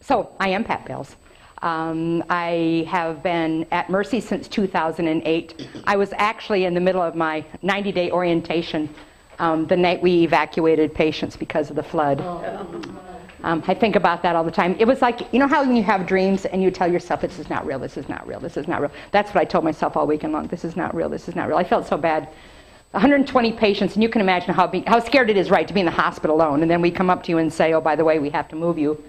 So I am Pat Bales. I have been at Mercy since 2008. I was actually in the middle of my 90-day orientation the night we evacuated patients because of the flood. I think about that all the time. It was like, you know how when you have dreams and you tell yourself, this is not real, this is not real, this is not real. That's what I told myself all weekend long. This is not real, this is not real. I felt so bad. 120 patients, and you can imagine how scared it is, right, to be in the hospital alone. And then we come up to you and say, oh, by the way, we have to move you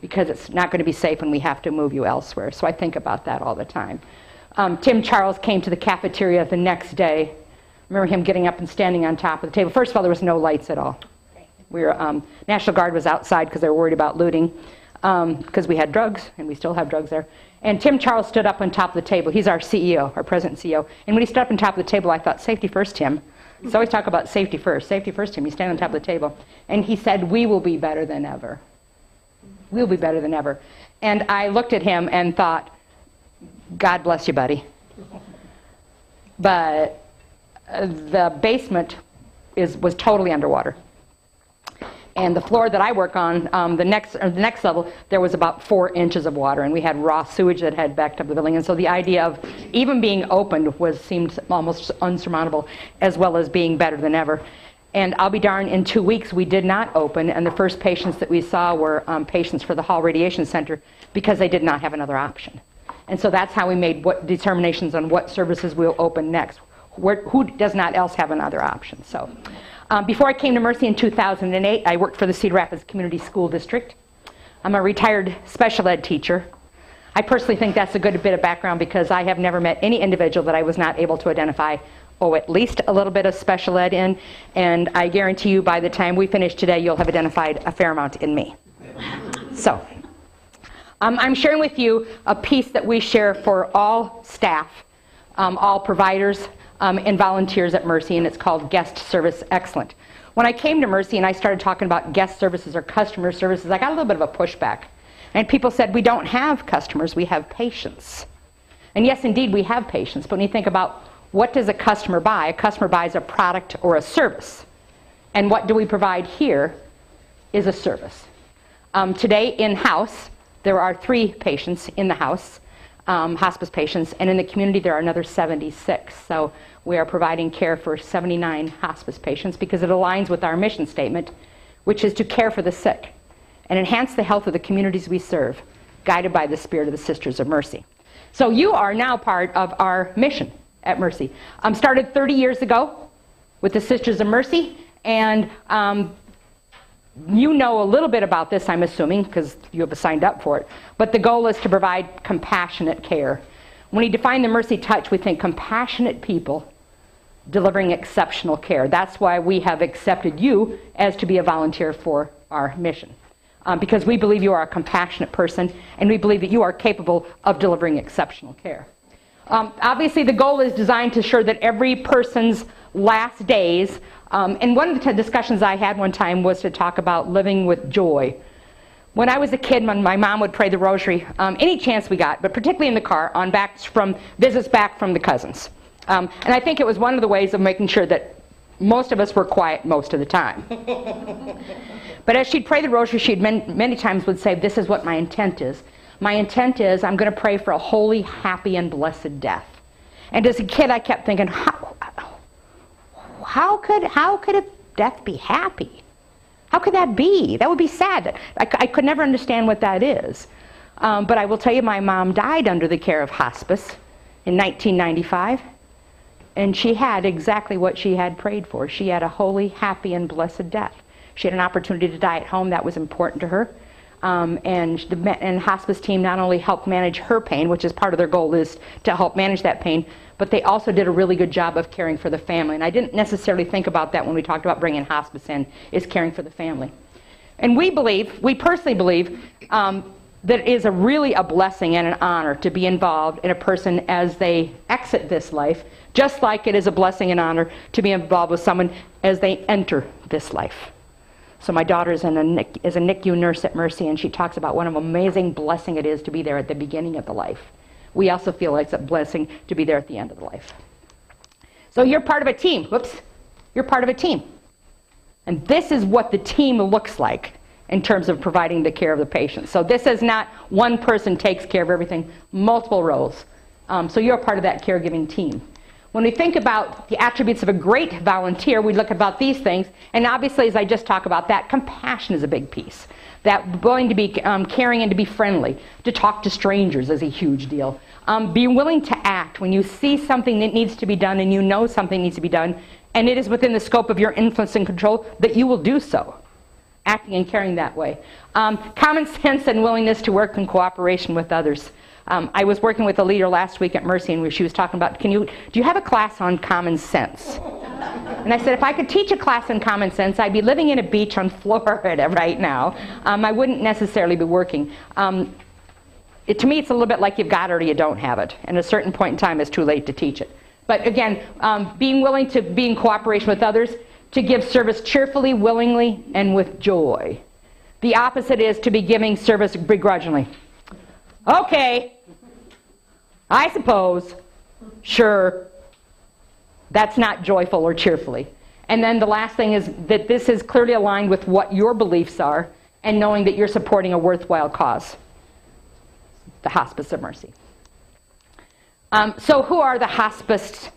because it's not going to be safe and we have to move you elsewhere. So I think about that all the time. Tim Charles came to the cafeteria the next day. I remember him getting up and standing on top of the table. First of all, there was no lights at all. National Guard was outside because they were worried about looting because we had drugs, and we still have drugs there. And Tim Charles stood up on top of the table. He's our CEO, our president and CEO. And when he stood up on top of the table, I thought, safety first, Tim. So always talk about safety first. Safety first, Tim. You stand on top of the table. And he said, we will be better than ever. We'll be better than ever. And I looked at him and thought, God bless you, buddy. But the basement was totally underwater. And the floor that I work on, the next level, there was about 4 inches of water, and we had raw sewage that had backed up the building. And so the idea of even being opened seemed almost unsurmountable, as well as being better than ever. And I'll be darned, in 2 weeks we did not open, and the first patients that we saw were patients for the Hall Radiation Center because they did not have another option. And so that's how we made determinations on what services we'll open next. Who does not else have another option? So. Before I came to Mercy in 2008, I worked for the Cedar Rapids Community School District. I'm a retired special ed teacher. I personally think that's a good bit of background because I have never met any individual that I was not able to identify, at least a little bit of special ed in, and I guarantee you by the time we finish today, you'll have identified a fair amount in me. So, I'm sharing with you a piece that we share for all staff, all providers, and volunteers at Mercy, and it's called Guest Service Excellent. When I came to Mercy and I started talking about guest services or customer services, I got a little bit of a pushback. And people said, we don't have customers, we have patients. And yes, indeed, we have patients, but when you think about what does a customer buy buys a product or a service. And what do we provide here is a service. Today, in-house, there are 3 patients in the house, hospice patients, and in the community there are another 76. So we are providing care for 79 hospice patients because it aligns with our mission statement, which is to care for the sick and enhance the health of the communities we serve, guided by the spirit of the Sisters of Mercy. So you are now part of our mission at Mercy. Started 30 years ago with the Sisters of Mercy, and you know a little bit about this, I'm assuming, because you have signed up for it. But the goal is to provide compassionate care. When we define the Mercy Touch, we think compassionate people delivering exceptional care. That's why we have accepted you as to be a volunteer for our mission. Because we believe you are a compassionate person, and we believe that you are capable of delivering exceptional care. Obviously, the goal is designed to ensure that every person's last days, and one of the discussions I had one time was to talk about living with joy. When I was a kid, my mom would pray the rosary any chance we got, but particularly in the car on visits back from the cousins. And I think it was one of the ways of making sure that most of us were quiet most of the time. But as she'd pray the rosary, she'd many times would say, this is what my intent is. My intent is I'm going to pray for a holy, happy, and blessed death. And as a kid, I kept thinking, how could a death be happy? How could that be? That would be sad. I could never understand what that is. But I will tell you, my mom died under the care of hospice in 1995. And she had exactly what she had prayed for. She had a holy, happy, and blessed death. She had an opportunity to die at home. That was important to her. And the hospice team not only helped manage her pain, which is part of their goal is to help manage that pain, but they also did a really good job of caring for the family. And I didn't necessarily think about that when we talked about bringing hospice in, is caring for the family. And we personally believe, that it is really a blessing and an honor to be involved in a person as they exit this life, just like it is a blessing and honor to be involved with someone as they enter this life. So my daughter is a NICU nurse at Mercy, and she talks about what an amazing blessing it is to be there at the beginning of the life. We also feel like it's a blessing to be there at the end of the life. So you're part of a team. Whoops. You're part of a team. And this is what the team looks like. in terms of providing the care of the patient. So this is not one person takes care of everything, multiple roles. So you're part of that caregiving team. When we think about the attributes of a great volunteer, we look about these things, and obviously, as I just talked about, that compassion is a big piece. That willing to be caring and to be friendly, to talk to strangers is a huge deal. Be willing to act when you see something that needs to be done and you know something needs to be done, and it is within the scope of your influence and control, that you will do so. Acting and caring that way. Common sense and willingness to work in cooperation with others. I was working with a leader last week at Mercy, and she was talking about, do you have a class on common sense? And I said, if I could teach a class on common sense, I'd be living in a beach on Florida right now. I wouldn't necessarily be working. To me, it's a little bit like you've got it or you don't have it. And at a certain point in time, it's too late to teach it. But again, being willing to be in cooperation with others, to give service cheerfully, willingly, and with joy. The opposite is to be giving service begrudgingly. Okay, I suppose, sure. That's not joyful or cheerfully. And then the last thing is that this is clearly aligned with what your beliefs are and knowing that you're supporting a worthwhile cause. The Hospice of Mercy. So who are the hospice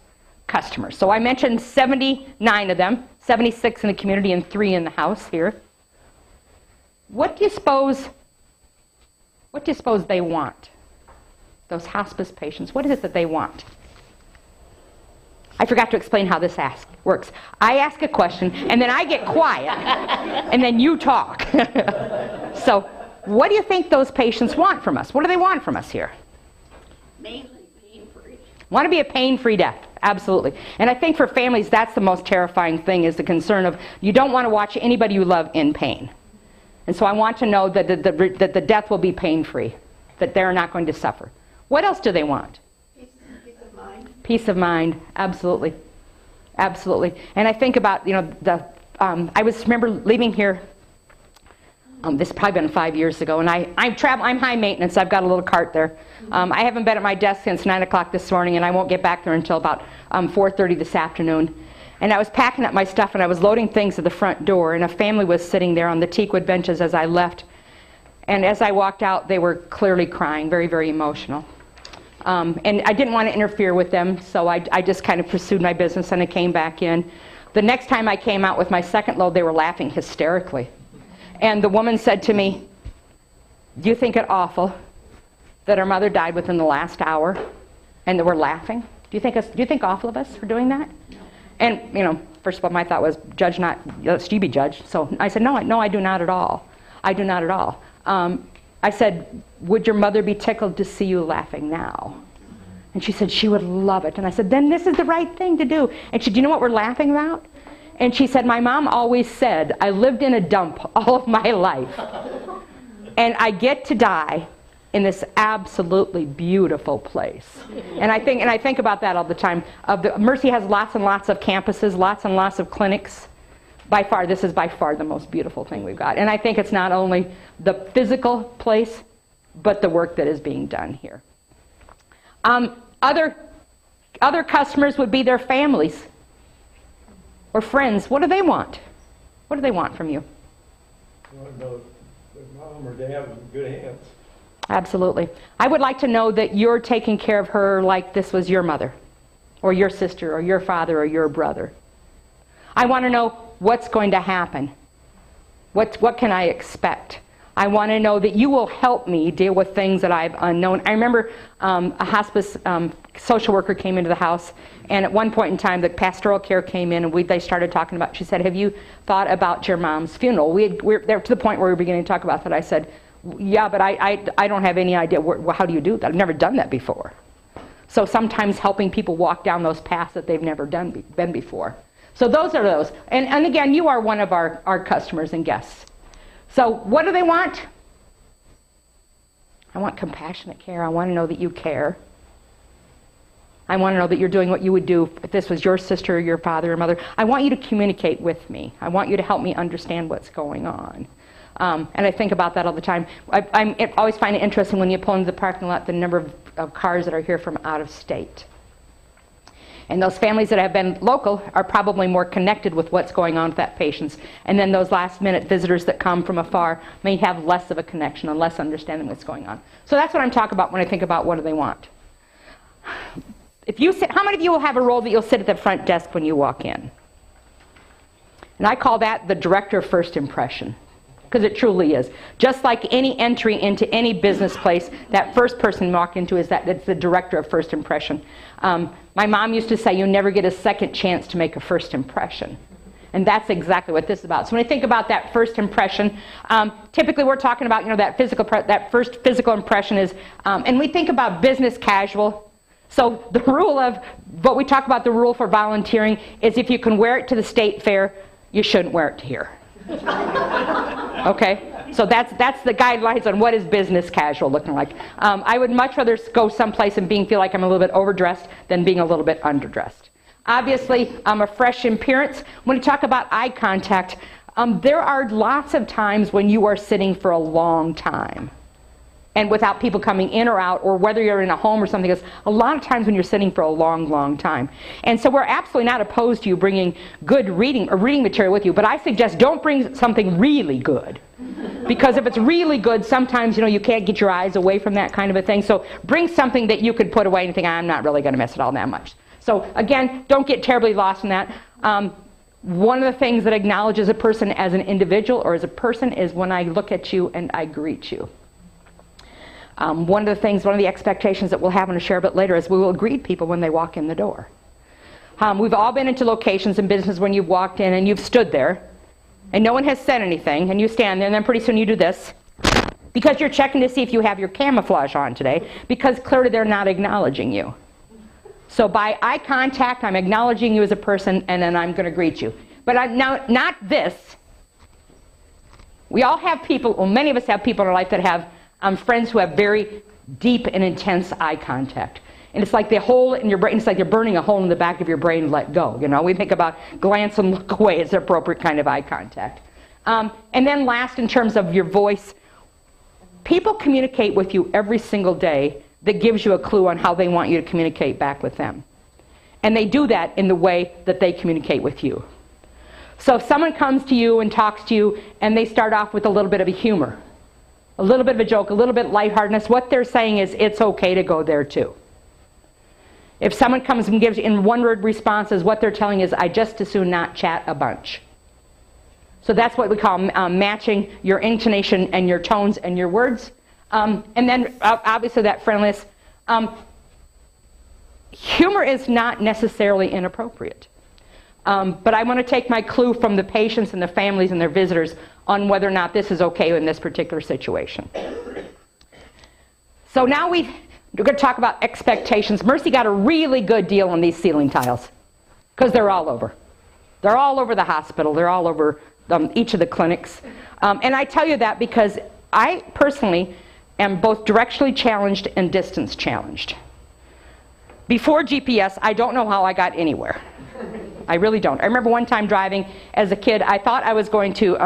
customers? So I mentioned 79 of them, 76 in the community and 3 in the house here. What do you suppose they want? Those hospice patients, what is it that they want? I forgot to explain how this works. I ask a question, and then I get quiet, and then you talk. So, what do you think those patients want from us? What do they want from us here? Mainly pain-free. Want to be a pain-free death, absolutely. And I think for families, that's the most terrifying thing, is the concern of you don't want to watch anybody you love in pain. And so I want to know that the death will be pain-free, that they're not going to suffer. What else do they want? Peace of mind. Peace of mind, absolutely, absolutely. And I think about, I remember leaving here. This has probably been 5 years ago, and I'm high maintenance. I've got a little cart there. I haven't been at my desk since 9 o'clock this morning, and I won't get back there until about 4:30 this afternoon. And I was packing up my stuff, and I was loading things at the front door, and a family was sitting there on the teakwood benches as I left. And as I walked out, they were clearly crying, very, very emotional. And I didn't want to interfere with them, so I just kind of pursued my business, and I came back in. The next time I came out with my second load, they were laughing hysterically. And the woman said to me, do you think it awful that our mother died within the last hour and that we're laughing? Do you think awful of us for doing that? And, first of all, my thought was, judge not, lest you be judged. So I said, no, I do not at all. I do not at all. I said, would your mother be tickled to see you laughing now? And she said, she would love it. And I said, then this is the right thing to do. And she said, do you know what we're laughing about? And she said, my mom always said, I lived in a dump all of my life. And I get to die in this absolutely beautiful place. And I think about that all the time. Mercy has lots and lots of campuses, lots and lots of clinics. This is by far the most beautiful thing we've got. And I think it's not only the physical place, but the work that is being done here. Other customers would be their families or friends. What do they want? What do they want from you? Want to know that mom or dad was in good hands. Absolutely. I would like to know that you're taking care of her like this was your mother, or your sister, or your father, or your brother. I want to know what's going to happen. What can I expect? I want to know that you will help me deal with things that I've unknown. I remember a hospice social worker came into the house, and at one point in time, the pastoral care came in, and they started talking about, she said, have you thought about your mom's funeral? We're there to the point where we were beginning to talk about that. I said, yeah, but I don't have any idea. How do you do that? I've never done that before. So sometimes helping people walk down those paths that they've never been before. So those are those. And again, you are one of our customers and guests. So what do they want? I want compassionate care. I want to know that you care. I want to know that you're doing what you would do if this was your sister or your father or mother. I want you to communicate with me. I want you to help me understand what's going on. And I think about that all the time. I always find it interesting when you pull into the parking lot, the number of cars that are here from out of state. And those families that have been local are probably more connected with what's going on with that patient. And then those last-minute visitors that come from afar may have less of a connection and less understanding what's going on. So that's what I'm talking about when I think about what do they want. If you sit, how many of you will have a role that you'll sit at the front desk when you walk in? And I call that the director of first impression, because it truly is. Just like any entry into any business place, that first person you walk into is that it's the director of first impression. My mom used to say, you never get a second chance to make a first impression. And that's exactly what this is about. So when I think about that first impression, typically we're talking about, that first physical impression is, and we think about business casual. So the rule of, what we talk about, the rule for volunteering is if you can wear it to the state fair, you shouldn't wear it to here. Okay? So that's the guidelines on what is business casual looking like. I would much rather go someplace and feel like I'm a little bit overdressed than being a little bit underdressed. Obviously, a fresh appearance. When you talk about eye contact, there are lots of times when you are sitting for a long time and without people coming in or out, or whether you're in a home or something else, a lot of times when you're sitting for a long, long time. And so we're absolutely not opposed to you bringing good reading or reading material with you, but I suggest don't bring something really good. Because if it's really good, sometimes you can't get your eyes away from that kind of a thing. So bring something that you could put away and think, I'm not really going to miss it all that much. So again, don't get terribly lost in that. One of the things that acknowledges a person as an individual or as a person is when I look at you and I greet you. One of the expectations that we'll have, and I'll share a bit later, is we will greet people when they walk in the door. We've all been into locations and businesses when you've walked in and you've stood there and no one has said anything, and you stand there and then pretty soon you do this because you're checking to see if you have your camouflage on today, because clearly they're not acknowledging you. So by eye contact, I'm acknowledging you as a person, and then I'm going to greet you. But not this. We all have people, well, many of us have people in our life that have friends who have very deep and intense eye contact. And it's like the hole in your brain, it's like you're burning a hole in the back of your brain and let go. We think about glance and look away as the appropriate kind of eye contact. And then last, in terms of your voice, people communicate with you every single day that gives you a clue on how they want you to communicate back with them. And they do that in the way that they communicate with you. So if someone comes to you and talks to you and they start off with a little bit of a humor, a little bit of a joke, a little bit of lightheartedness, what they're saying is it's okay to go there too. If someone comes and gives you in one-word responses, what they're telling is, I just as soon not chat a bunch. So that's what we call matching your intonation and your tones and your words. And then obviously that friendliness. Humor is not necessarily inappropriate. But I want to take my clue from the patients and the families and their visitors on whether or not this is okay in this particular situation. So now we're going to talk about expectations. Mercy got a really good deal on these ceiling tiles because they're all over. They're all over the hospital. They're all over each of the clinics. And I tell you that because I personally am both directionally challenged and distance challenged. Before GPS, I don't know how I got anywhere. I really don't. I remember one time driving as a kid. I thought I was going to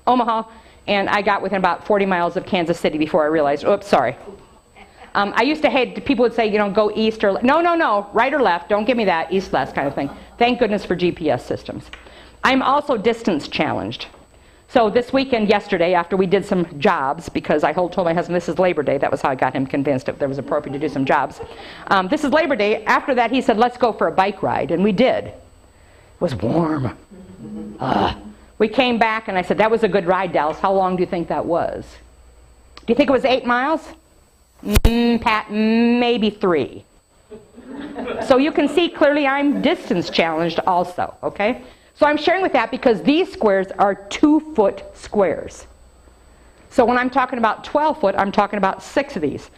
Omaha, and I got within about 40 miles of Kansas City before I realized, oops, sorry. I used to hate, people would say, go east or, no, right or left, don't give me that, east-west kind of thing. Thank goodness for GPS systems. I'm also distance challenged. So this weekend, yesterday, after we did some jobs, because I told my husband this is Labor Day, that was how I got him convinced that it was appropriate to do some jobs. This is Labor Day. After that, he said, let's go for a bike ride, and we did. It was warm. We came back, and I said, that was a good ride, Dallas. How long do you think that was? Do you think it was 8 miles? Pat, maybe 3. So you can see clearly I'm distance challenged also, okay? So I'm sharing with that because these squares are 2-foot squares. So when I'm talking about 12 foot, I'm talking about 6 of these.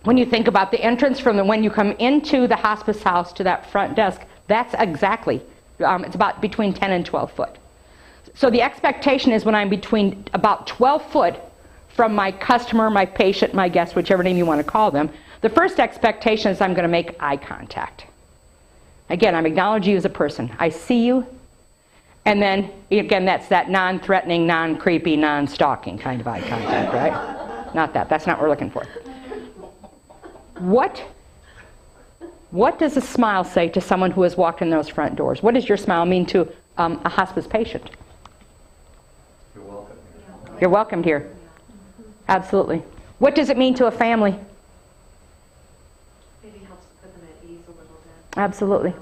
When you think about the entrance from when you come into the hospice house to that front desk, that's exactly, it's about between 10 and 12 foot. So the expectation is when I'm between about 12 foot from my customer, my patient, my guest, whichever name you want to call them, the first expectation is I'm going to make eye contact. Again, I'm acknowledging you as a person. I see you, and then, again, that's that non-threatening, non-creepy, non-stalking kind of eye contact, right? Not that. That's not what we're looking for. What What does a smile say to someone who has walked in those front doors? What does your smile mean to a hospice patient? You're welcome. You're welcomed here. Absolutely. What does it mean to a family? Maybe helps to put them at ease a little bit. Absolutely.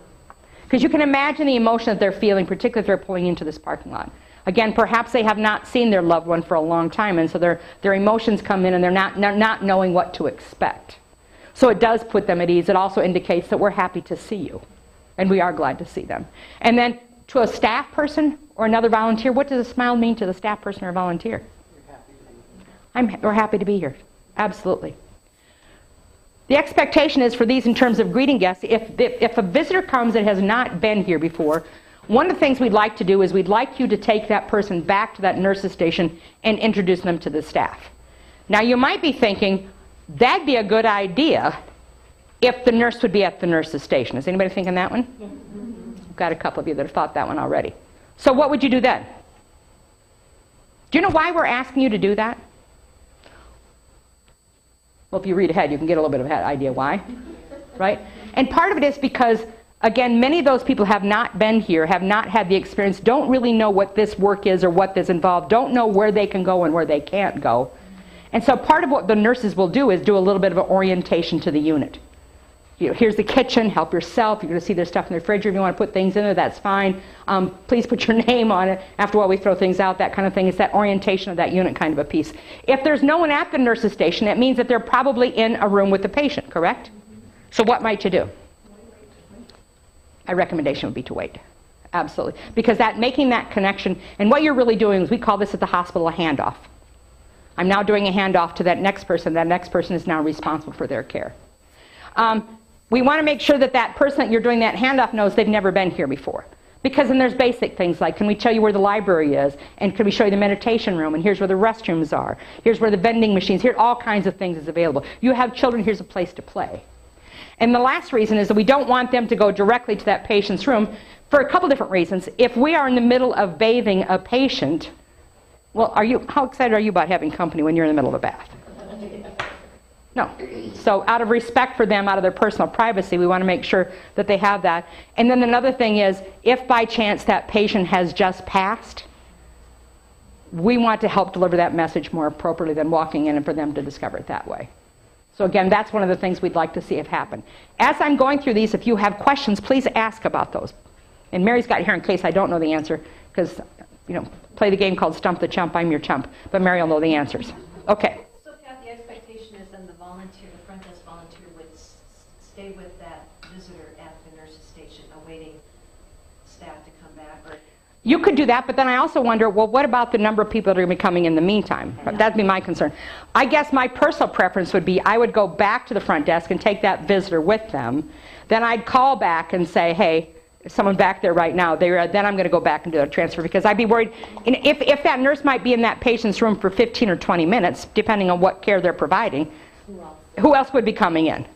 Because you can imagine the emotion that they're feeling, particularly if they're pulling into this parking lot. Again, perhaps they have not seen their loved one for a long time, and so their emotions come in and they're not knowing what to expect. So it does put them at ease. It also indicates that we're happy to see you, and we are glad to see them. And then to a staff person or another volunteer, what does a smile mean to the staff person or volunteer? We're happy to be here. Absolutely. The expectation is for these in terms of greeting guests, if a visitor comes that has not been here before, one of the things we'd like to do is we'd like you to take that person back to that nurse's station and introduce them to the staff. Now you might be thinking, that'd be a good idea if the nurse would be at the nurse's station. Is anybody thinking that one? I've got a couple of you that have thought that one already. So what would you do then? Do you know why we're asking you to do that? Well, if you read ahead, you can get a little bit of an idea why, right? And part of it is because, again, many of those people have not been here, have not had the experience, don't really know what this work is or what this involves, don't know where they can go and where they can't go. And so part of what the nurses will do is do a little bit of an orientation to the unit. Here's the kitchen, help yourself. You're going to see there's stuff in the refrigerator. If you want to put things in there, that's fine. Please put your name on it. After a while, we throw things out, that kind of thing. It's that orientation of that unit kind of a piece. If there's no one at the nurse's station, that means that they're probably in a room with the patient, correct? So what might you do? My recommendation would be to wait. Absolutely. Because making that connection, and what you're really doing is, we call this at the hospital a handoff. I'm now doing a handoff to that next person. That next person is now responsible for their care. We want to make sure that that person that you're doing that handoff knows they've never been here before. Because then there's basic things like, can we tell you where the library is? And can we show you the meditation room? And here's where the restrooms are. Here's where the vending machines, here all kinds of things is available. You have children, here's a place to play. And the last reason is that we don't want them to go directly to that patient's room for a couple different reasons. If we are in the middle of bathing a patient, well, how excited are you about having company when you're in the middle of a bath? No. So out of respect for them, out of their personal privacy, we want to make sure that they have that. And then another thing is, if by chance that patient has just passed, we want to help deliver that message more appropriately than walking in and for them to discover it that way. So again, that's one of the things we'd like to see it happen. As I'm going through these, if you have questions, please ask about those. And Mary's got here in case I don't know the answer, because, play the game called Stump the Chump, I'm your chump. But Mary will know the answers. Okay. So, Pat, the expectation is then the front desk volunteer would stay with that visitor at the nurse's station, awaiting staff to come back, or... You could do that, but then I also wonder, well, what about the number of people that are going to be coming in the meantime? That'd be my concern. I guess my personal preference would be I would go back to the front desk and take that visitor with them. Then I'd call back and say, hey, someone back there right now, then I'm going to go back and do a transfer, because I'd be worried if that nurse might be in that patient's room for 15 or 20 minutes, depending on what care they're providing, who else would be coming in?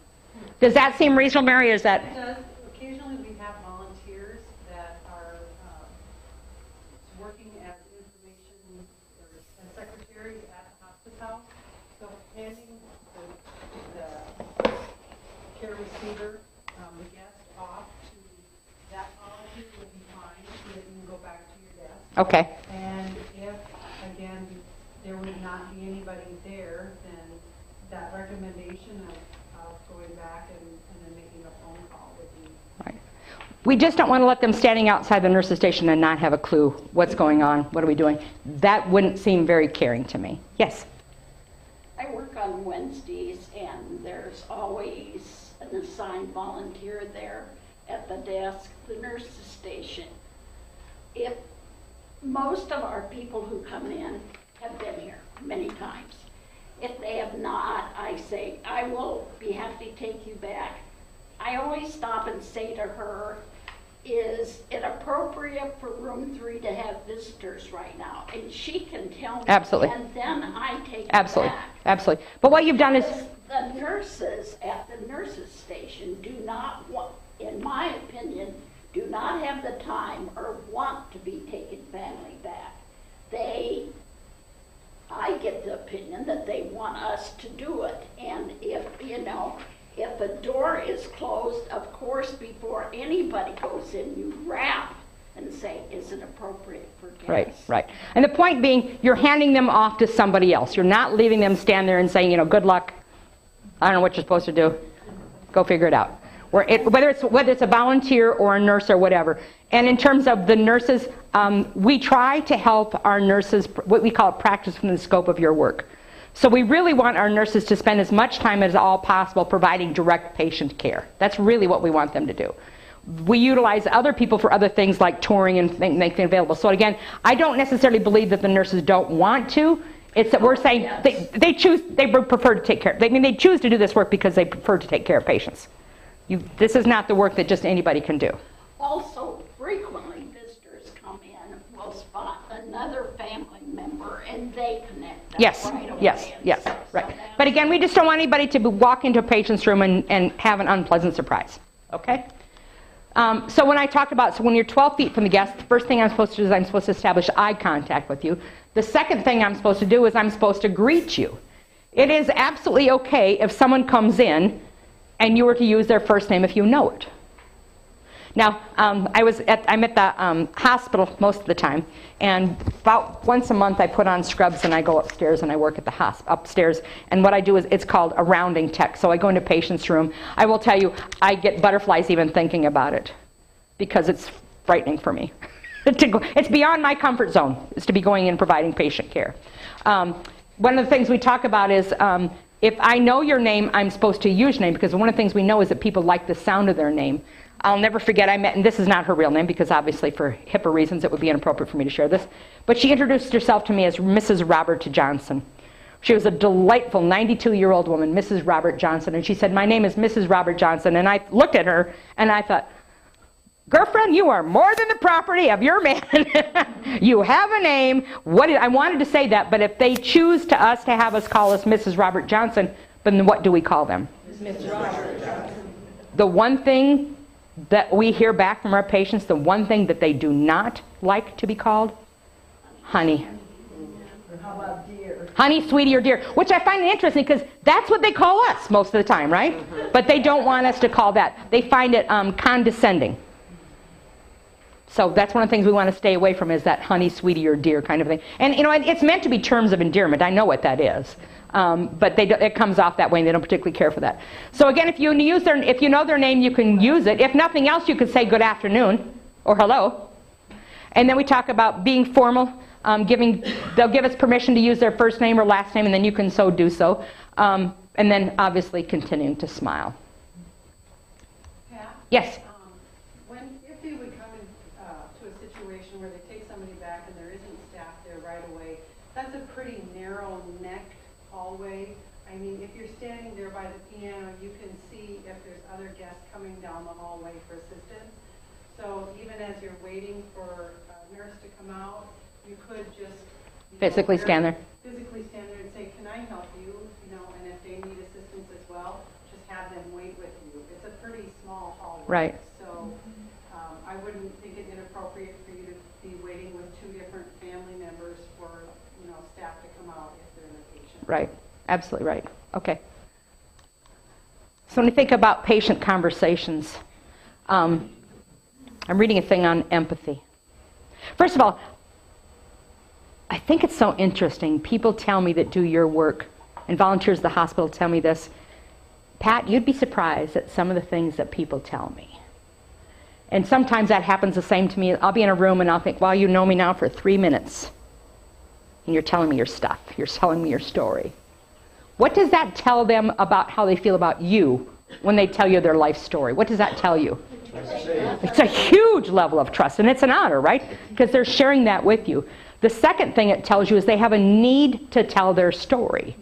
Does that seem reasonable, Mary? Is that... It does. Occasionally we have volunteers that are working as information or secretaries at the hospice house. So handing the care receiver, the guest off to that volunteer would be fine, so that you can go back to your desk. Okay. And if, again, there would not be anybody there, then that recommendation of going back and then making a phone call would be... Right. We just don't want to let them standing outside the nurse's station and not have a clue what's going on, what are we doing. That wouldn't seem very caring to me. Yes? I work on Wednesdays, and there's always an assigned volunteer there at the desk, the nurse's station. If most of our people who come in have been here many times. If they have not, I say, I will be happy to take you back. I always stop and say to her, is it appropriate for room 3 to have visitors right now? And she can tell me. Absolutely. And then I take Absolutely. it back. Absolutely. But what you've done is... The nurses at the nurses station do not want, in my opinion, do not have the time or want to be taking family back. I get the opinion that they want us to do it. And if a door is closed, of course, before anybody goes in, you rap and say, is it appropriate for guests? Right, right. And the point being, you're handing them off to somebody else. You're not leaving them stand there and saying, you know, good luck. I don't know what you're supposed to do. Go figure it out. Whether it's a volunteer or a nurse or whatever. And in terms of the nurses, we try to help our nurses, what we call practice within the scope of your work. So we really want our nurses to spend as much time as all possible providing direct patient care. That's really what we want them to do. We utilize other people for other things like touring and make things available. So again, I don't necessarily believe that the nurses don't want to. It's that we're saying they prefer to take care. They choose to do this work because they prefer to take care of patients. This is not the work that just anybody can do. Also, frequently visitors come in, will spot another family member, and they connect them right away. Yes, right. But again, we just don't want anybody to walk into a patient's room and have an unpleasant surprise. Okay? So when I talked about, when you're 12 feet from the guest, the first thing I'm supposed to do is I'm supposed to establish eye contact with you. The second thing I'm supposed to do is I'm supposed to greet you. It is absolutely okay if someone comes in and you were to use their first name if you know it. Now, I'm at the hospital most of the time, and about once a month I put on scrubs and I go upstairs and I work at the upstairs. And what I do is, it's called a rounding tech. So I go into a patient's room. I will tell you, I get butterflies even thinking about it because it's frightening for me. It's beyond my comfort zone, is to be going in and providing patient care. One of the things we talk about is, if I know your name, I'm supposed to use your name, because one of the things we know is that people like the sound of their name. I'll never forget, I met, and this is not her real name, because obviously for HIPAA reasons it would be inappropriate for me to share this, but she introduced herself to me as Mrs. Robert Johnson. She was a delightful 92-year-old woman, Mrs. Robert Johnson, and she said, my name is Mrs. Robert Johnson, and I looked at her, and I thought, girlfriend, you are more than the property of your man. You have a name. I wanted to say that, but if they choose to have us call us Mrs. Robert Johnson, then what do we call them? Mrs. Robert Johnson. The one thing that we hear back from our patients, the one thing that they do not like to be called, honey. How about dear? Honey, sweetie, or dear, which I find interesting because that's what they call us most of the time, right? But they don't want us to call that. They find it condescending. So that's one of the things we want to stay away from, is that honey, sweetie, or dear kind of thing. And you know, it's meant to be terms of endearment. I know what that is. But it comes off that way, and they don't particularly care for that. So again, if you know their name, you can use it. If nothing else, you can say good afternoon or hello. And then we talk about being formal. They'll give us permission to use their first name or last name, and then you can do so. And then obviously continuing to smile. Pat? Yes. If you would come to a situation where they take somebody back and there isn't staff there right away, that's a pretty narrow neck hallway. I mean, if you're standing there by the piano, you can see if there's other guests coming down the hallway for assistance. So even as you're waiting for a nurse to come out, you could just Physically stand there. Physically stand there and say, "Can I help you?" You know, and if they need assistance as well, just have them wait with you. It's a pretty small hallway. Right. So I wouldn't think it inappropriate for you to be waiting with two different family members for, staff to come out if they're in a patient. Right. Absolutely right. Okay. So when you think about patient conversations, I'm reading a thing on empathy. First of all, I think it's so interesting. People tell me that do your work, and volunteers at the hospital tell me this. Pat, you'd be surprised at some of the things that people tell me. And sometimes that happens the same to me. I'll be in a room and I'll think, well, you know me now for 3 minutes. And you're telling me your stuff. You're telling me your story. What does that tell them about how they feel about you when they tell you their life story? What does that tell you? It's a huge level of trust, and it's an honor, right? Because they're sharing that with you. The second thing it tells you is they have a need to tell their story.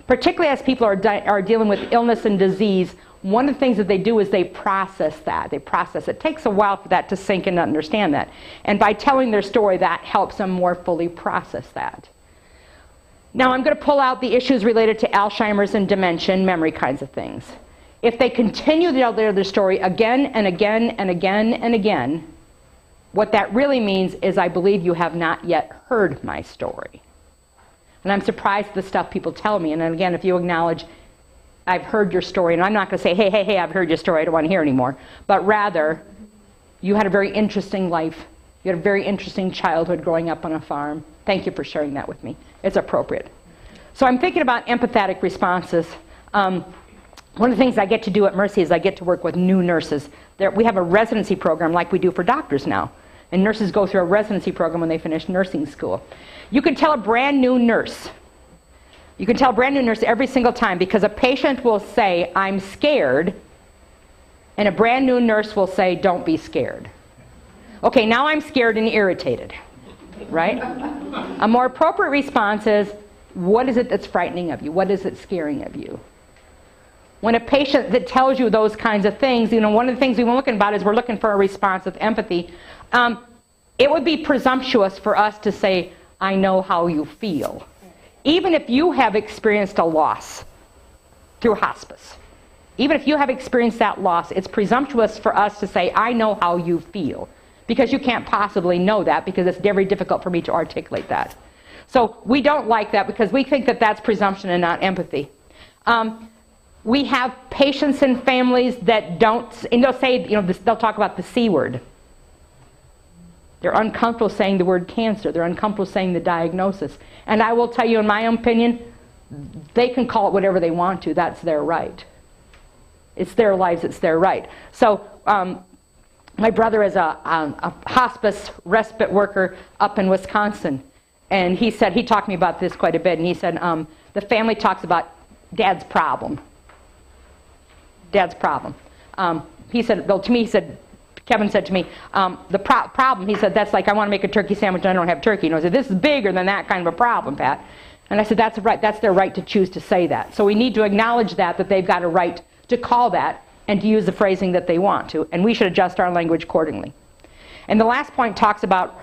Particularly as people are dealing with illness and disease, one of the things that they do is they process that. They process it. It takes a while for that to sink in and understand that. And by telling their story, that helps them more fully process that. Now I'm going to pull out the issues related to Alzheimer's and dementia and memory kinds of things. If they continue to tell their story again and again and again and again, what that really means is I believe you have not yet heard my story. And I'm surprised at the stuff people tell me. And then again, if you acknowledge, I've heard your story, and I'm not going to say, hey, I've heard your story, I don't want to hear anymore, but rather, you had a very interesting life. You had a very interesting childhood growing up on a farm. Thank you for sharing that with me. It's appropriate. So I'm thinking about empathetic responses. One of the things I get to do at Mercy is I get to work with new nurses. We have a residency program like we do for doctors now. And nurses go through a residency program when they finish nursing school. You can tell a brand new nurse every single time, because a patient will say, I'm scared, and a brand new nurse will say, don't be scared. Okay, now I'm scared and irritated, right? A more appropriate response is, what is it that's frightening of you? What is it scaring of you? When a patient that tells you those kinds of things, one of the things we're looking about is we're looking for a response with empathy. It would be presumptuous for us to say, I know how you feel. Even if you have experienced a loss through hospice, even if you have experienced that loss, it's presumptuous for us to say, I know how you feel. Because you can't possibly know that, because it's very difficult for me to articulate that. So we don't like that, because we think that that's presumption and not empathy. We have patients and families that don't, and they'll say, they'll talk about the C word. They're uncomfortable saying the word cancer. They're uncomfortable saying the diagnosis. And I will tell you, in my own opinion, they can call it whatever they want to. That's their right. It's their lives. It's their right. So my brother is a hospice respite worker up in Wisconsin. And he talked to me about this quite a bit. And he said, the family talks about Dad's problem. Dad's problem. He said, well, to me, Kevin said to me, the problem, he said, that's like, I want to make a turkey sandwich and I don't have turkey. I said, this is bigger than that kind of a problem, Pat. And I said, that's right. That's their right to choose to say that. So we need to acknowledge that they've got a right to call that and to use the phrasing that they want to. And we should adjust our language accordingly. And the last point talks about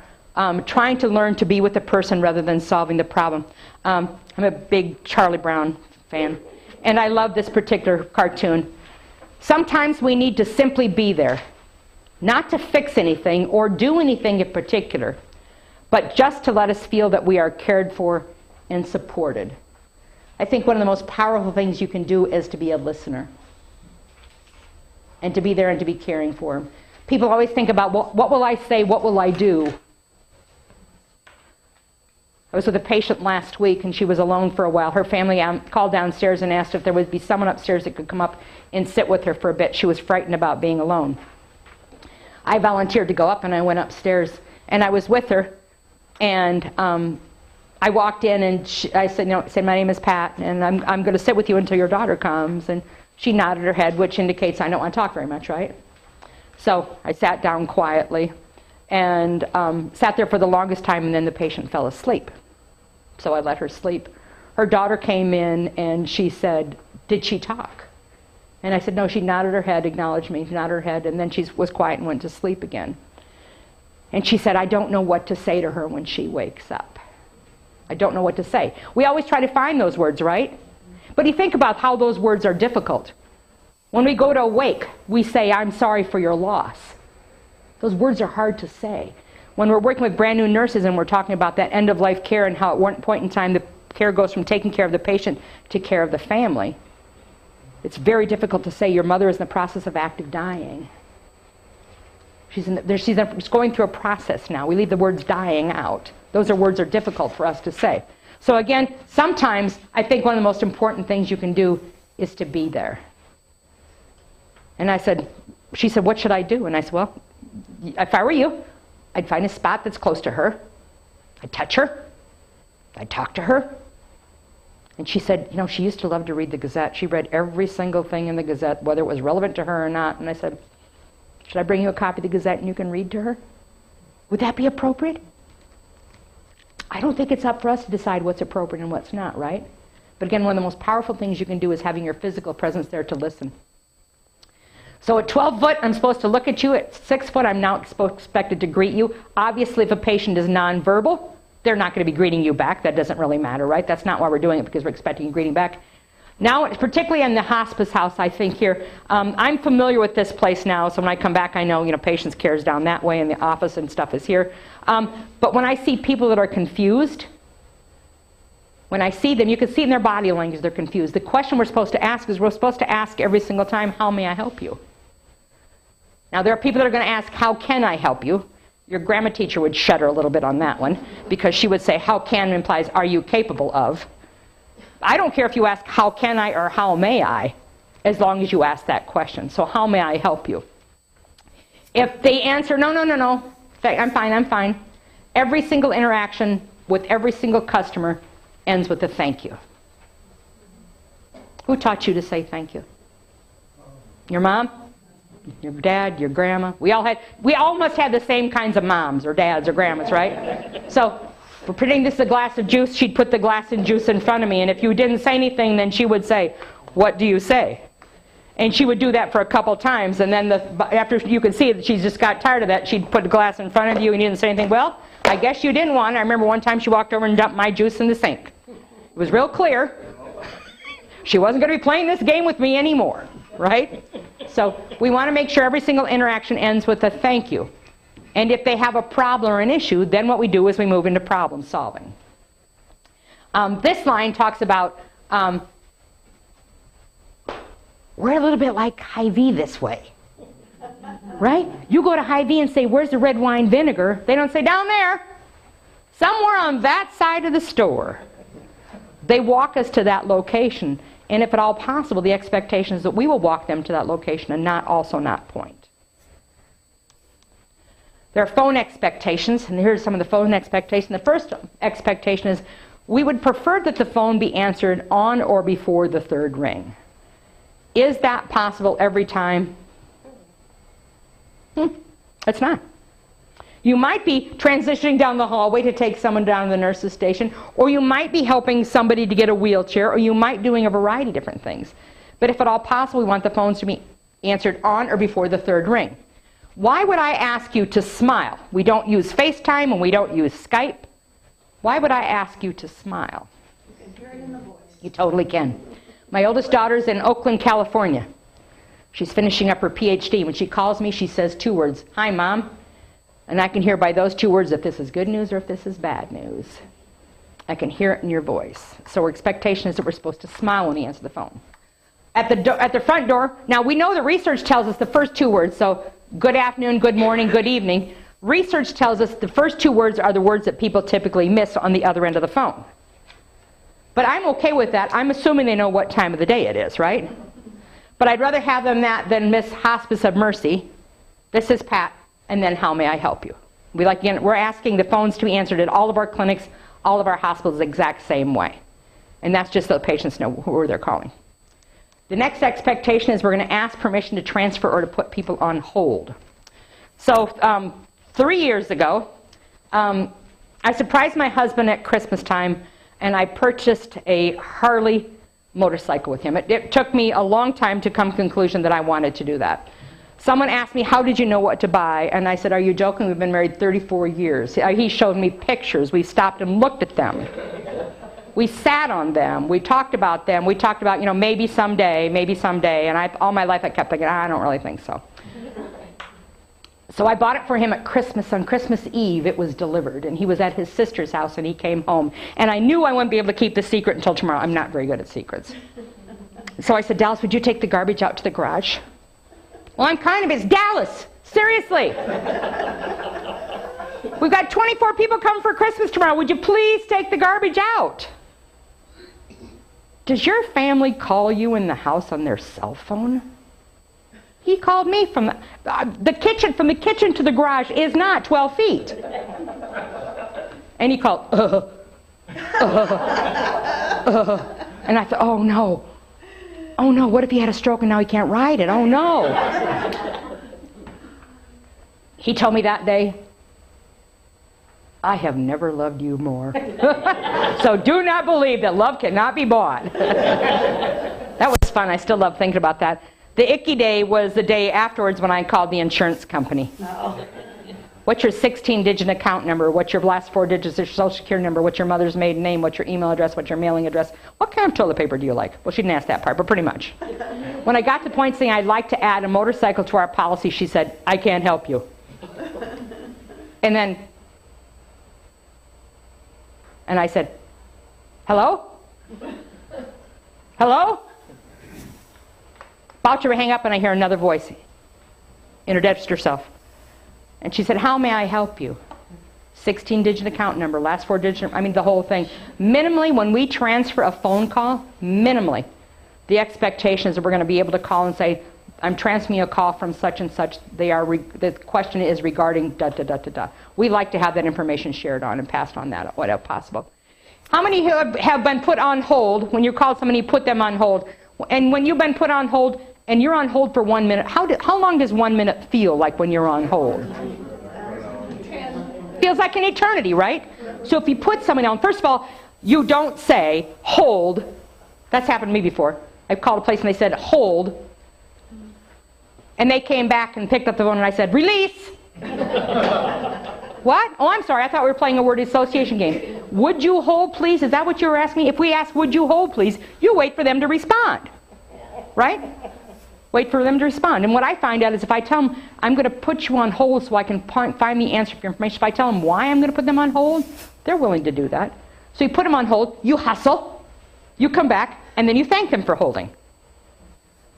trying to learn to be with the person rather than solving the problem. I'm a big Charlie Brown fan. And I love this particular cartoon. Sometimes we need to simply be there. Not to fix anything or do anything in particular, but just to let us feel that we are cared for and supported. I think one of the most powerful things you can do is to be a listener. And to be there and to be caring for them. People always think about, well, what will I say? What will I do? I was with a patient last week, and she was alone for a while. Her family called downstairs and asked if there would be someone upstairs that could come up and sit with her for a bit. She was frightened about being alone. I volunteered to go up, and I went upstairs, and I was with her, and I walked in, and I said, my name is Pat, and I'm going to sit with you until your daughter comes. And she nodded her head, which indicates I don't want to talk very much, right? So I sat down quietly and sat there for the longest time, and then the patient fell asleep. So I let her sleep. Her daughter came in, and she said, did she talk? And I said, no, she nodded her head, acknowledged me, nodded her head, and then she was quiet and went to sleep again. And she said, I don't know what to say to her when she wakes up. I don't know what to say. We always try to find those words, right? But you think about how those words are difficult. When we go to a wake, we say, I'm sorry for your loss. Those words are hard to say. When we're working with brand new nurses and we're talking about that end-of-life care and how at one point in time the care goes from taking care of the patient to care of the family, it's very difficult to say your mother is in the process of active dying. She's going through a process now. We leave the words dying out. Those words are difficult for us to say. So again, sometimes I think one of the most important things you can do is to be there. And she said, what should I do? And I said, well, if I were you, I'd find a spot that's close to her. I'd touch her. I'd talk to her. And she said, she used to love to read the Gazette. She read every single thing in the Gazette, whether it was relevant to her or not. And I said, should I bring you a copy of the Gazette and you can read to her? Would that be appropriate? I don't think it's up for us to decide what's appropriate and what's not, right? But again, one of the most powerful things you can do is having your physical presence there to listen. So at 12 foot, I'm supposed to look at you. At 6 foot, I'm now expected to greet you. Obviously, if a patient is nonverbal, they're not going to be greeting you back. That doesn't really matter, right? That's not why we're doing it, because we're expecting a greeting back. Now, particularly in the hospice house, I think here, I'm familiar with this place now, so when I come back, I know, patients' care is down that way, and the office and stuff is here. But when I see people that are confused, When I see them, you can see in their body language they're confused. The question we're supposed to ask is we're supposed to ask every single time, how may I help you? Now, there are people that are going to ask, how can I help you? Your grammar teacher would shudder a little bit on that one, because she would say, how can implies, are you capable of? I don't care if you ask, how can I or how may I, as long as you ask that question. So how may I help you? If they answer, no, I'm fine. Every single interaction with every single customer ends with a thank you. Who taught you to say thank you? Your mom? Your dad? Your grandma? We all must have the same kinds of moms or dads or grandmas, right? So, for pretending this is a glass of juice, she'd put the glass of juice in front of me, and if you didn't say anything, then she would say, what do you say? And she would do that for a couple times, and then after you could see that she just got tired of that, she'd put the glass in front of you and you didn't say anything. Well, I guess you didn't want it. I remember one time she walked over and dumped my juice in the sink. It was real clear. She wasn't going to be playing this game with me anymore, right? So we want to make sure every single interaction ends with a thank you. And if they have a problem or an issue, then what we do is we move into problem solving. This line talks about we're a little bit like Hy-Vee this way, right? You go to Hy-Vee and say, where's the red wine vinegar? They don't say, down there, somewhere on that side of the store. They walk us to that location, and if at all possible, the expectation is that we will walk them to that location and not point. There are phone expectations, and here's some of the phone expectations. The first expectation is we would prefer that the phone be answered on or before the third ring. Is that possible every time? It's not. You might be transitioning down the hallway to take someone down to the nurse's station, or you might be helping somebody to get a wheelchair, or you might be doing a variety of different things. But if at all possible, we want the phones to be answered on or before the third ring. Why would I ask you to smile? We don't use FaceTime and we don't use Skype. Why would I ask you to smile? You can hear it in the voice. You totally can. My oldest daughter's in Oakland, California. She's finishing up her PhD. When she calls me, she says 2 words, hi, Mom. And I can hear by those 2 words if this is good news or if this is bad news. I can hear it in your voice. So our expectation is that we're supposed to smile when we answer the phone. At the front door, now we know the research tells us the first 2 words, so good afternoon, good morning, good evening. Research tells us the first 2 words are the words that people typically miss on the other end of the phone. But I'm okay with that. I'm assuming they know what time of the day it is, right? But I'd rather have them that than miss Hospice of Mercy. This is Pat, and then how may I help you? We're asking the phones to be answered at all of our clinics, all of our hospitals the exact same way. And that's just so the patients know who they're calling. The next expectation is we're going to ask permission to transfer or to put people on hold. So 3 years ago, I surprised my husband at Christmas time, and I purchased a Harley motorcycle with him. It took me a long time to come to the conclusion that I wanted to do that. Someone asked me, how did you know what to buy? And I said, are you joking? We've been married 34 years. He showed me pictures. We stopped and looked at them. We sat on them. We talked about them. We talked about, maybe someday. And all my life I kept thinking, I don't really think so. So I bought it for him at Christmas. On Christmas Eve, it was delivered. And he was at his sister's house, and he came home. And I knew I wouldn't be able to keep the secret until tomorrow. I'm not very good at secrets. So I said, Dallas, would you take the garbage out to the garage? Well, I'm kind of. It's Dallas. Seriously. We've got 24 people coming for Christmas tomorrow. Would you please take the garbage out? Does your family call you in the house on their cell phone? He called me from the kitchen. From the kitchen to the garage is not 12 feet. And he called, And I thought, oh no, what if he had a stroke and now he can't ride it? Oh no. He told me that day, I have never loved you more. So do not believe that love cannot be bought. That was fun. I still love thinking about that. The icky day was the day afterwards when I called the insurance company. No. What's your 16-digit account number? What's your last 4 digits of your social security number? What's your mother's maiden name? What's your email address? What's your mailing address? What kind of toilet paper do you like? Well, she didn't ask that part, but pretty much. When I got to the point saying I'd like to add a motorcycle to our policy, she said, I can't help you. And I said, Hello? Hello? About to hang up, and I hear another voice. Introduced herself. And she said, how may I help you? 16-digit account number, last 4 digits, I mean the whole thing. Minimally, when we transfer a phone call, minimally, the expectation is that we're going to be able to call and say, I'm transferring a call from such and such. The question is regarding da-da-da-da-da. We like to have that information shared on and passed on that, whatever possible. How many have been put on hold when you call somebody, you put them on hold? And when you've been put on hold, and you're on hold for 1 minute, how long does 1 minute feel like when you're on hold? Feels like an eternity, right? So if you put somebody on, first of all, you don't say, hold. That's happened to me before. I've called a place and they said, hold. And they came back and picked up the phone and I said, release. What? Oh, I'm sorry. I thought we were playing a word association game. Would you hold, please? Is that what you were asking me? If we ask, would you hold, please, you wait for them to respond. Right? Wait for them to respond. And what I find out is if I tell them, I'm going to put you on hold so I can find the answer for your information, if I tell them why I'm going to put them on hold, they're willing to do that. So you put them on hold, you hustle, you come back, and then you thank them for holding.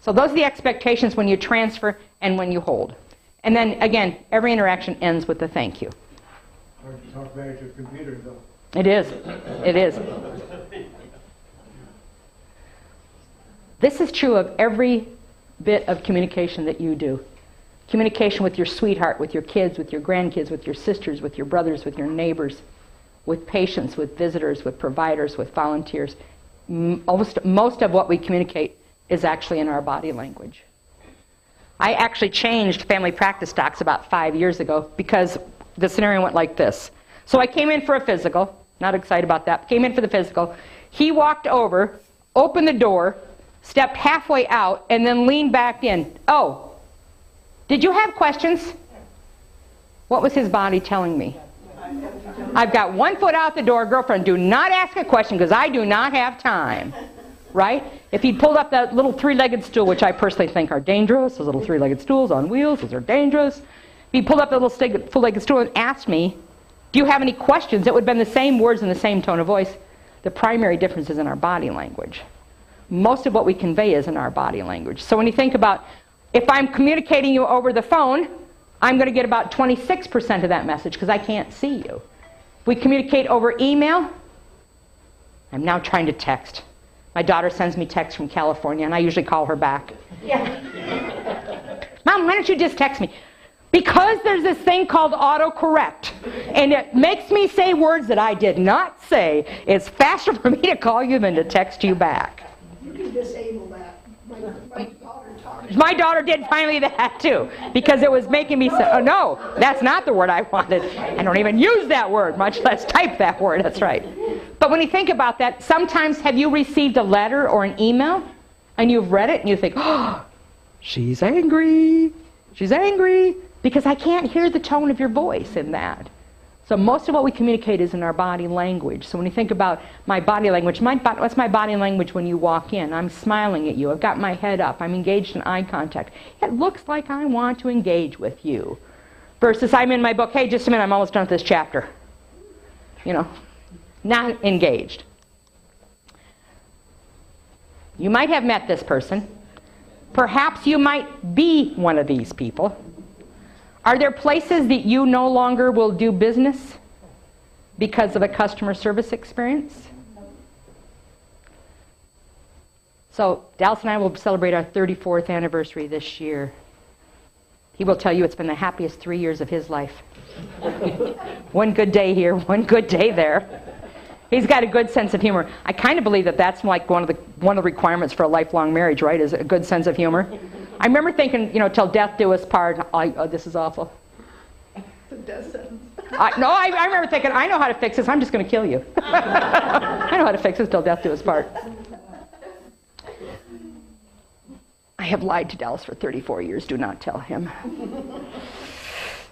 So those are the expectations when you transfer and when you hold. And then, again, every interaction ends with a thank you. Hard to talk back to a computer, though. It is. It is. This is true of every bit of communication that you do. Communication with your sweetheart, with your kids, with your grandkids, with your sisters, with your brothers, with your neighbors, with patients, with visitors, with providers, with volunteers. Most of what we communicate is actually in our body language. I actually changed family practice docs about 5 years ago because the scenario went like this. So I came in for a physical, not excited about that, came in for the physical. He walked over, opened the door, stepped halfway out, and then leaned back in. Oh, did you have questions? What was his body telling me? I've got 1 foot out the door, girlfriend, do not ask a question because I do not have time. Right? If he pulled up that little 3-legged stool, which I personally think are dangerous, those little 3-legged stools on wheels, those are dangerous. If he pulled up that little full-legged stool and asked me, do you have any questions? It would have been the same words and the same tone of voice. The primary difference is in our body language. Most of what we convey is in our body language. So when you think about, if I'm communicating you over the phone, I'm going to get about 26% of that message because I can't see you. If we communicate over email, I'm now trying to text. My daughter sends me texts from California, and I usually call her back. Yeah. Mom, why don't you just text me? Because there's this thing called autocorrect, and it makes me say words that I did not say. It's faster for me to call you than to text you back. You can disable that. My daughter did finally that too, because it was making me say, oh no, that's not the word I wanted. I don't even use that word, much less type that word, that's right. But when you think about that, sometimes have you received a letter or an email, and you've read it, and you think, oh, she's angry, because I can't hear the tone of your voice in that. So most of what we communicate is in our body language. So when you think about my body language, what's my body language when you walk in? I'm smiling at you. I've got my head up. I'm engaged in eye contact. It looks like I want to engage with you. Versus I'm in my book, hey, just a minute, I'm almost done with this chapter. You know, not engaged. You might have met this person. Perhaps you might be one of these people. Are there places that you no longer will do business because of a customer service experience? So Dallas and I will celebrate our 34th anniversary this year. He will tell you it's been the happiest 3 years of his life. One good day here, one good day there. He's got a good sense of humor. I kind of believe that that's like one of the requirements for a lifelong marriage, right, is a good sense of humor. I remember thinking, you know, till death do us part. Oh, this is awful. The death sentence. I remember thinking, I know how to fix this. I'm just going to kill you. I know how to fix this till death do us part. I have lied to Dallas for 34 years. Do not tell him.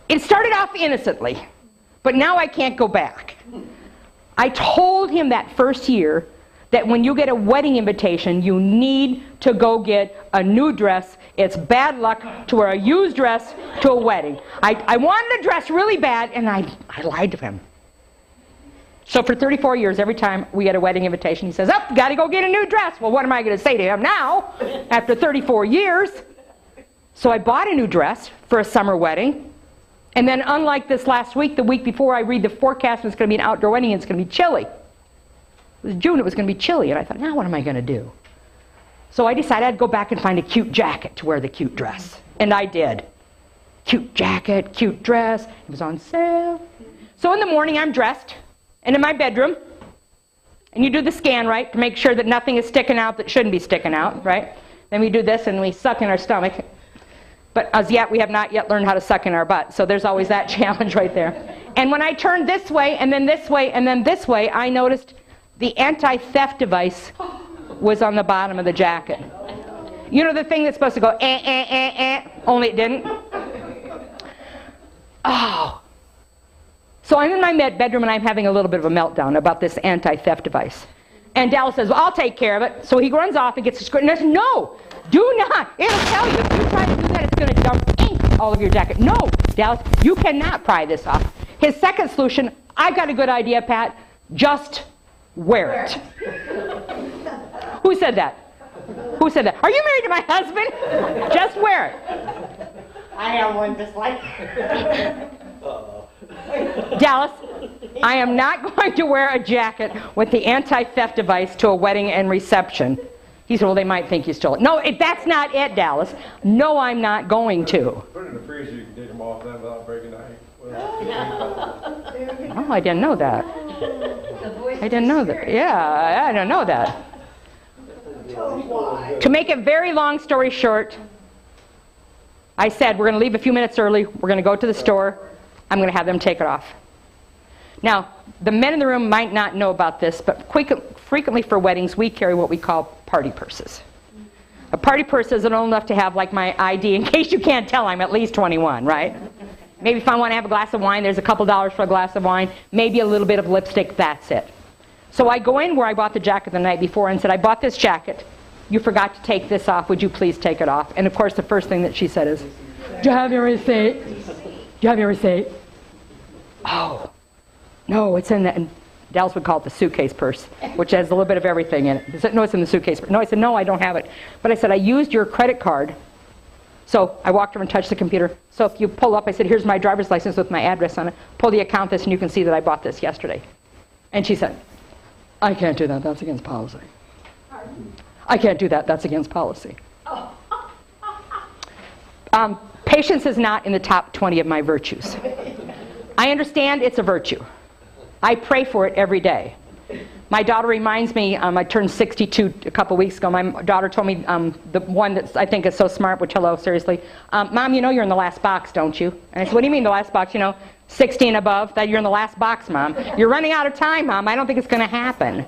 It started off innocently, but now I can't go back. I told him that first year that when you get a wedding invitation, you need to go get a new dress. It's bad luck to wear a used dress to a wedding. I wanted a dress really bad, and I lied to him. So for 34 years, every time we get a wedding invitation, he says, oh, got to go get a new dress. Well, what am I going to say to him now after 34 years? So I bought a new dress for a summer wedding. And then unlike this last week, the week before, I read the forecast, and it's going to be an outdoor wedding, and it's going to be chilly. It was June, it was going to be chilly, and I thought, now what am I going to do? So I decided I'd go back and find a cute jacket to wear the cute dress. And I did. Cute jacket, cute dress. It was on sale. So in the morning, I'm dressed, and in my bedroom, and you do the scan, right, to make sure that nothing is sticking out that shouldn't be sticking out, right? Then we do this, and we suck in our stomach. But as yet, we have not yet learned how to suck in our butt. So there's always that challenge right there. And when I turned this way, and then this way, and then this way, I noticed the anti-theft device was on the bottom of the jacket. You know the thing that's supposed to go, only it didn't? Oh. So I'm in my bedroom, and I'm having a little bit of a meltdown about this anti-theft device. And Dallas says, well, I'll take care of it. So he runs off and gets the screen. And I said, no, do not. It'll tell you. If you try to do that, it's going to dump ink all over your jacket. No, Dallas, you cannot pry this off. His second solution, I've got a good idea, Pat. Just wear it. Who said that? Who said that? Are you married to my husband? Just wear it. I am one just like Dallas, I am not going to wear a jacket with the anti-theft device to a wedding and reception. He said, well, they might think you stole it. No, that's not it, Dallas. No, I'm not going to. Put it in the freezer, you can take them off then without breaking the ice. Oh, I didn't know that. I didn't know that. Yeah, I didn't know that. To make a very long story short, I said, we're going to leave a few minutes early. We're going to go to the store. I'm going to have them take it off. Now, the men in the room might not know about this, but frequently for weddings, we carry what we call party purses. A party purse isn't old enough to have like my ID, in case you can't tell I'm at least 21, right? Maybe if I want to have a glass of wine, there's a couple dollars for a glass of wine, maybe a little bit of lipstick, that's it. So I go in where I bought the jacket the night before and said, I bought this jacket. You forgot to take this off. Would you please take it off? And of course, the first thing that she said is, do you have your receipt? Do you have your receipt? Oh, no, it's in that. And Dallas would call it the suitcase purse, which has a little bit of everything in it. He said, no, it's in the suitcase purse. No, I said, no, I don't have it. But I said, I used your credit card. So I walked over and touched the computer. So if you pull up, I said, here's my driver's license with my address on it. Pull the account this, and you can see that I bought this yesterday. And she said, I can't do that. That's against policy. I can't do that. That's against policy. Patience is not in the top 20 of my virtues. I understand it's a virtue. I pray for it every day. My daughter reminds me, I turned 62 a couple weeks ago. My daughter told me, the one that I think is so smart, which, hello, seriously, Mom, you know you're in the last box, don't you? And I said, what do you mean the last box? You know, 60 and above, that you're in the last box, Mom. You're running out of time, Mom. I don't think it's going to happen.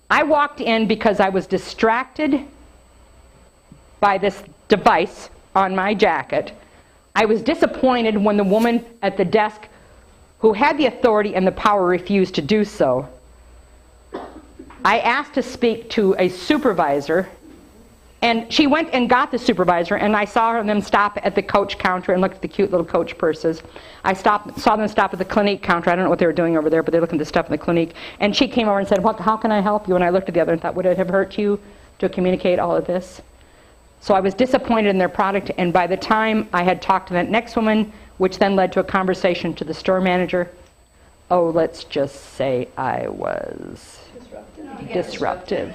I walked in because I was distracted by this device on my jacket. I was disappointed when the woman at the desk who had the authority and the power refused to do so. I asked to speak to a supervisor, and she went and got the supervisor, and I saw them stop at the Coach counter and look at the cute little Coach purses. I saw them stop at the Clinique counter. I don't know what they were doing over there, but they looked at the stuff in the Clinique. And she came over and said, how can I help you? And I looked at the other and thought, would it have hurt you to communicate all of this? So I was disappointed in their product, and by the time I had talked to that next woman, which then led to a conversation to the store manager, oh, let's just say I was disruptive.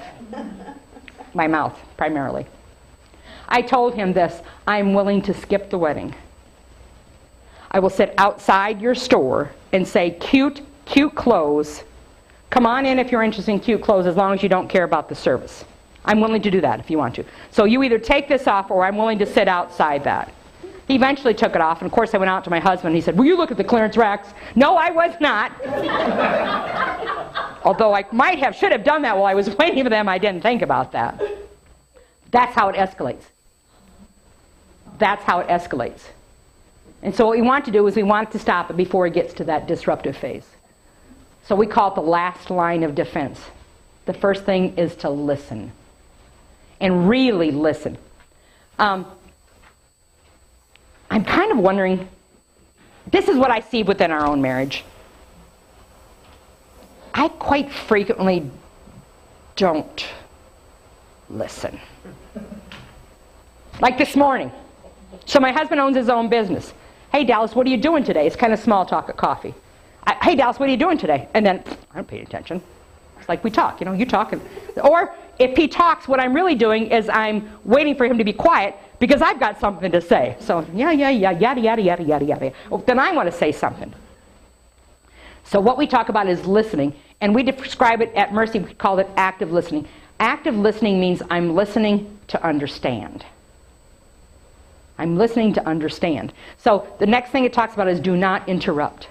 My mouth, primarily. I told him this, I'm willing to skip the wedding. I will sit outside your store and say, cute clothes. Come on in if you're interested in cute clothes, as long as you don't care about the service. I'm willing to do that if you want to. So you either take this off, or I'm willing to sit outside that. He eventually took it off, and of course I went out to my husband, and he said, will you look at the clearance racks? No, I was not. Although I should have done that while I was waiting for them, I didn't think about that. That's how it escalates. That's how it escalates. And so what we want to do is we want to stop it before it gets to that disruptive phase. So we call it the last line of defense. The first thing is to listen. And really listen. I'm kind of wondering, this is what I see within our own marriage. I quite frequently don't listen. Like this morning. So my husband owns his own business. Hey, Dallas, what are you doing today? It's kind of small talk at coffee. Hey, Dallas, what are you doing today? And then, I don't pay attention. It's like we talk, you talk. Or if he talks, what I'm really doing is I'm waiting for him to be quiet because I've got something to say. So, yada, yada, yada, yada. Well, then I want to say something. So what we talk about is listening. And we describe it at Mercy, we call it active listening. Active listening means I'm listening to understand. I'm listening to understand. So the next thing it talks about is do not interrupt.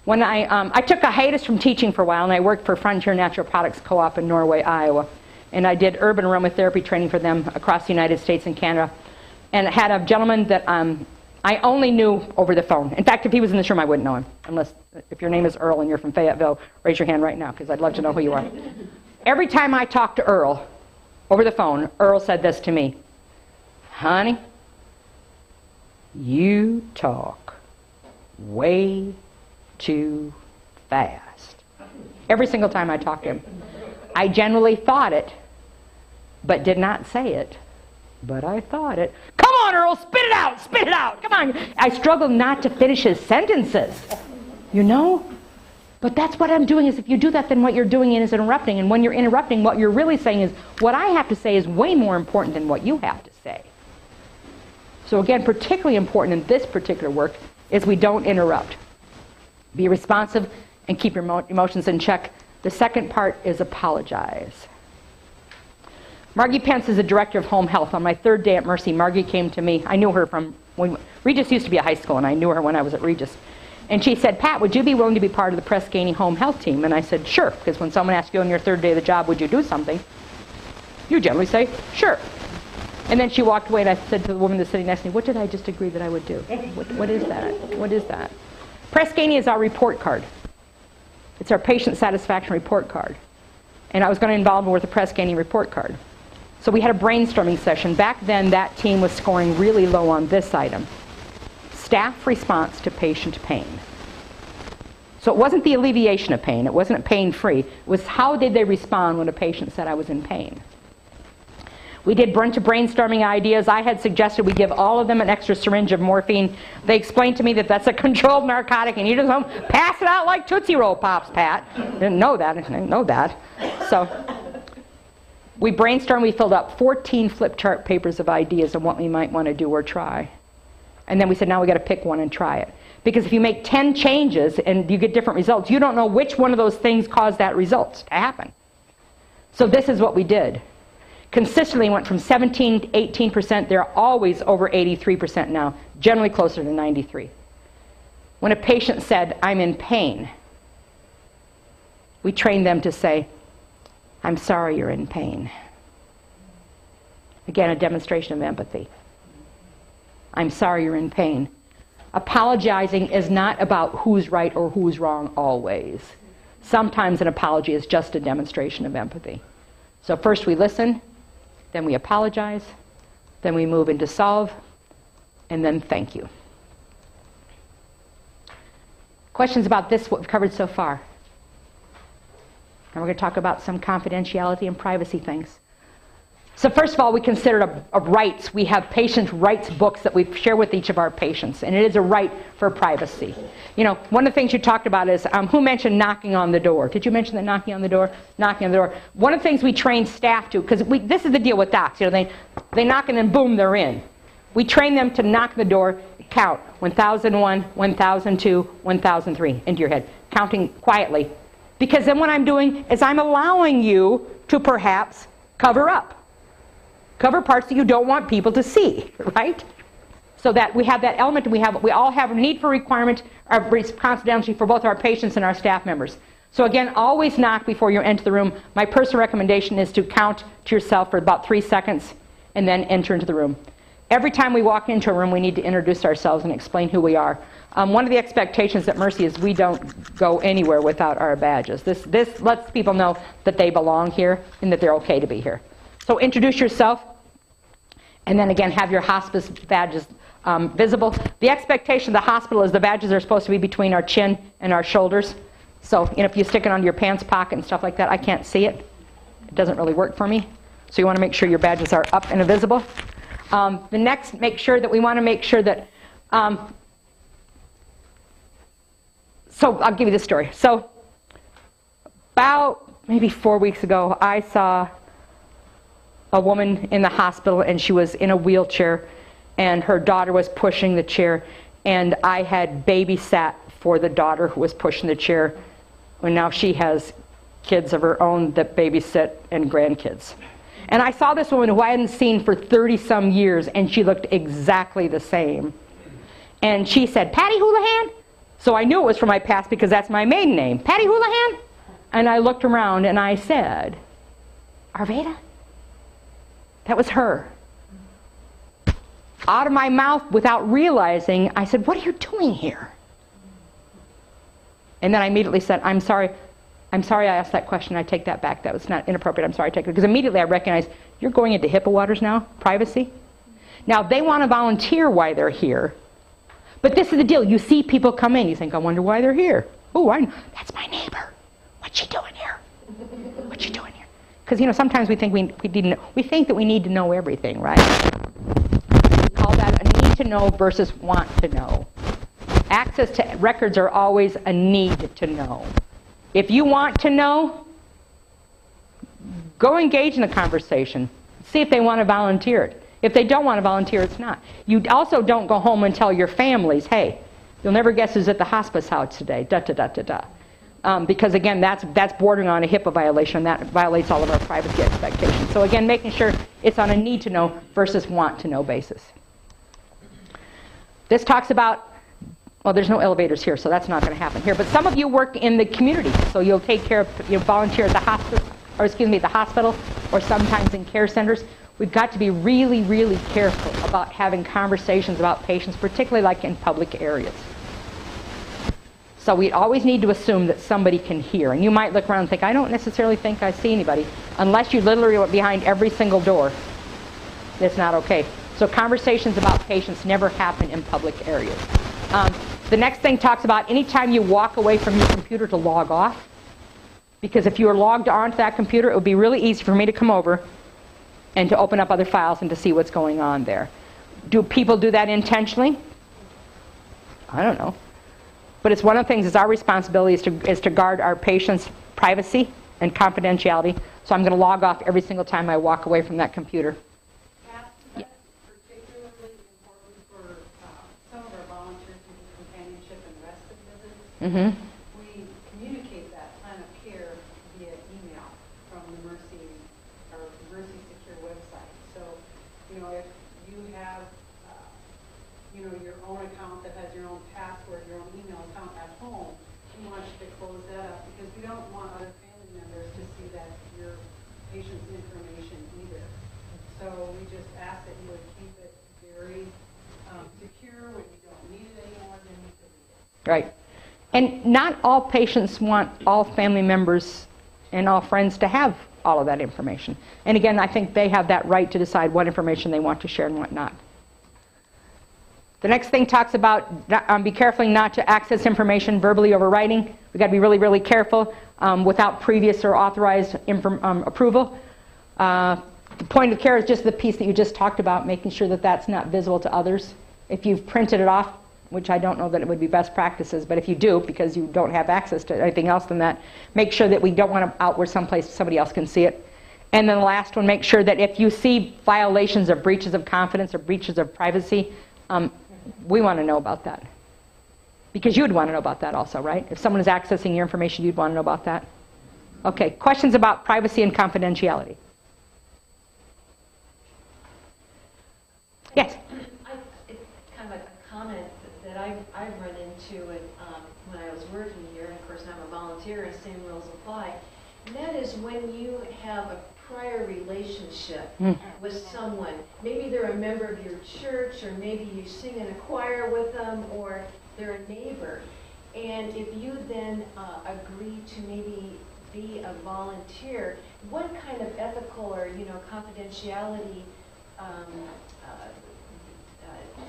When I took a hiatus from teaching for a while, and I worked for Frontier Natural Products Co-op in Norway, Iowa. And I did urban aromatherapy training for them across the United States and Canada. And I had a gentleman that I only knew over the phone. In fact, if he was in this room, I wouldn't know him. Unless, if your name is Earl and you're from Fayetteville, raise your hand right now, because I'd love to know who you are. Every time I talked to Earl over the phone, Earl said this to me: honey, you talk way too fast. Every single time I talked to him. I generally thought it, but did not say it. But I thought it. Come on, Earl, spit it out, spit it out. Come on. I struggled not to finish his sentences, But that's what I'm doing, is if you do that, then what you're doing is interrupting. And when you're interrupting, what you're really saying is, what I have to say is way more important than what you have to say. So again, particularly important in this particular work is we don't interrupt. Be responsive and keep your emotions in check. The second part is apologize. Margie Pence is the director of home health. On my third day at Mercy, Margie came to me. I knew her from when Regis used to be a high school, and I knew her when I was at Regis. And she said, Pat, would you be willing to be part of the Press Ganey home health team? And I said, sure, because when someone asks you on your third day of the job, would you do something? You generally say, sure. And then she walked away, and I said to the woman that's sitting next to me, what did I just agree that I would do? What is that? What is that? Press Ganey is our report card. It's our patient satisfaction report card. And I was going to involve her with the Press Ganey report card. So we had a brainstorming session. Back then, that team was scoring really low on this item: staff response to patient pain. So it wasn't the alleviation of pain. It wasn't pain-free. It was how did they respond when a patient said I was in pain. We did a bunch of brainstorming ideas. I had suggested we give all of them an extra syringe of morphine. They explained to me that that's a controlled narcotic, and you just don't pass it out like Tootsie Roll Pops, Pat. Didn't know that. So we brainstormed. We filled out 14 flip chart papers of ideas on what we might want to do or try. And then we said, now we got to pick one and try it. Because if you make 10 changes and you get different results, you don't know which one of those things caused that result to happen. So this is what we did. Consistently went from 17 to 18%. They're always over 83% now, generally closer to 93. When a patient said, I'm in pain, we trained them to say, I'm sorry you're in pain. Again, a demonstration of empathy. I'm sorry you're in pain. Apologizing is not about who's right or who's wrong always. Sometimes an apology is just a demonstration of empathy. So first we listen, then we apologize, then we move into solve, and then thank you. Questions about this, what we've covered so far? And we're going to talk about some confidentiality and privacy things. So first of all, we consider a rights. We have patient rights books that we share with each of our patients, and it is a right for privacy. One of the things you talked about is, who mentioned knocking on the door? Did you mention that knocking on the door? Knocking on the door. One of the things we train staff to, because this is the deal with docs, they knock and then boom, they're in. We train them to knock the door, count 1001, 1002, 1003 into your head, counting quietly. Because then what I'm doing is I'm allowing you to perhaps cover up. Cover parts that you don't want people to see, right? So that we have that element, we all have a need for requirement of confidentiality for both our patients and our staff members. So again, always knock before you enter the room. My personal recommendation is to count to yourself for about 3 seconds and then enter into the room. Every time we walk into a room, we need to introduce ourselves and explain who we are. One of the expectations at Mercy is we don't go anywhere without our badges. This lets people know that they belong here and that they're okay to be here. So introduce yourself, and then again have your hospice badges visible. The expectation of the hospital is the badges are supposed to be between our chin and our shoulders. So, if you stick it under your pants pocket and stuff like that, I can't see it. It doesn't really work for me. So you want to make sure your badges are up and visible. The next, we want to make sure that, so I'll give you this story. So about maybe 4 weeks ago, I saw a woman in the hospital, and she was in a wheelchair, and her daughter was pushing the chair, and I had babysat for the daughter who was pushing the chair, and now she has kids of her own that babysit and grandkids. And I saw this woman who I hadn't seen for 30-some years, and she looked exactly the same. And she said, "Patty Houlihan?" So I knew it was from my past because that's my maiden name. "Patty Houlihan?" And I looked around and I said, "Arvada?" That was her. Out of my mouth, without realizing, I said, "What are you doing here?" And then I immediately said, I'm sorry I asked that question. I take that back. That was not inappropriate. I'm sorry I take it." Because immediately I recognized, you're going into HIPAA waters now, privacy. Now, they want to volunteer why they're here. But this is the deal. You see people come in. You think, I wonder why they're here. Oh, I know. That's my neighbor. What's she doing here? What's she doing here? Because, sometimes we think we think that we need to know everything, right? We call that a need to know versus want to know. Access to records are always a need to know. If you want to know, go engage in the conversation. See if they want to volunteer it. If they don't want to volunteer, it's not. You also don't go home and tell your families, "Hey, you'll never guess who's at the hospice house today, da-da-da-da-da." Because again, that's bordering on a HIPAA violation, and that violates all of our privacy expectations. So again, making sure it's on a need to know versus want to know basis. This talks about, well, there's no elevators here, so that's not going to happen here. But some of you work in the community, so you'll take care of, volunteer at the hospice, or the hospital, or sometimes in care centers. We've got to be really, really careful about having conversations about patients, particularly like in public areas. So we always need to assume that somebody can hear. And you might look around and think, I don't necessarily think I see anybody, unless you literally went behind every single door. It's not okay. So conversations about patients never happen in public areas. The next thing talks about anytime you walk away from your computer to log off, because if you were logged onto that computer, it would be really easy for me to come over and to open up other files and to see what's going on there. Do people do that intentionally? I don't know. But it's one of the things, it's our responsibility is to guard our patients' privacy and confidentiality. So I'm going to log off every single time I walk away from that computer. That's particularly important for some of our volunteers who do companionship and respite visits. Mm-hmm. We communicate that plan of care via email from the Mercy Secure website. So, if you have, your own account that has your own password, your own email account at home, we want you to close that up because we don't want other family members to see that your patient's information either. So we just ask that you would keep it very secure. When you don't need it anymore, then you can read it. Right. And not all patients want all family members and all friends to have all of that information. And again, I think they have that right to decide what information they want to share and what not. The next thing talks about be careful not to access information verbally over writing. We've got to be really, really careful without previous or authorized approval. The point of care is just the piece that you just talked about, making sure that that's not visible to others. If you've printed it off, which I don't know that it would be best practices, but if you do, because you don't have access to anything else than that, make sure that we don't want to out where someplace somebody else can see it. And then the last one, make sure that if you see violations or breaches of confidence or breaches of privacy, we want to know about that. Because you'd want to know about that also, right? If someone is accessing your information, you'd want to know about that. Okay, questions about privacy and confidentiality? Yes? It's kind of a comment that I've run into when I was working here, and of course I'm a volunteer and same rules apply, and that is when you have a prior relationship with someone. Maybe they're a member of your church, or maybe you sing in a choir with them, or they're a neighbor. And if you then agree to maybe be a volunteer, what kind of ethical or confidentiality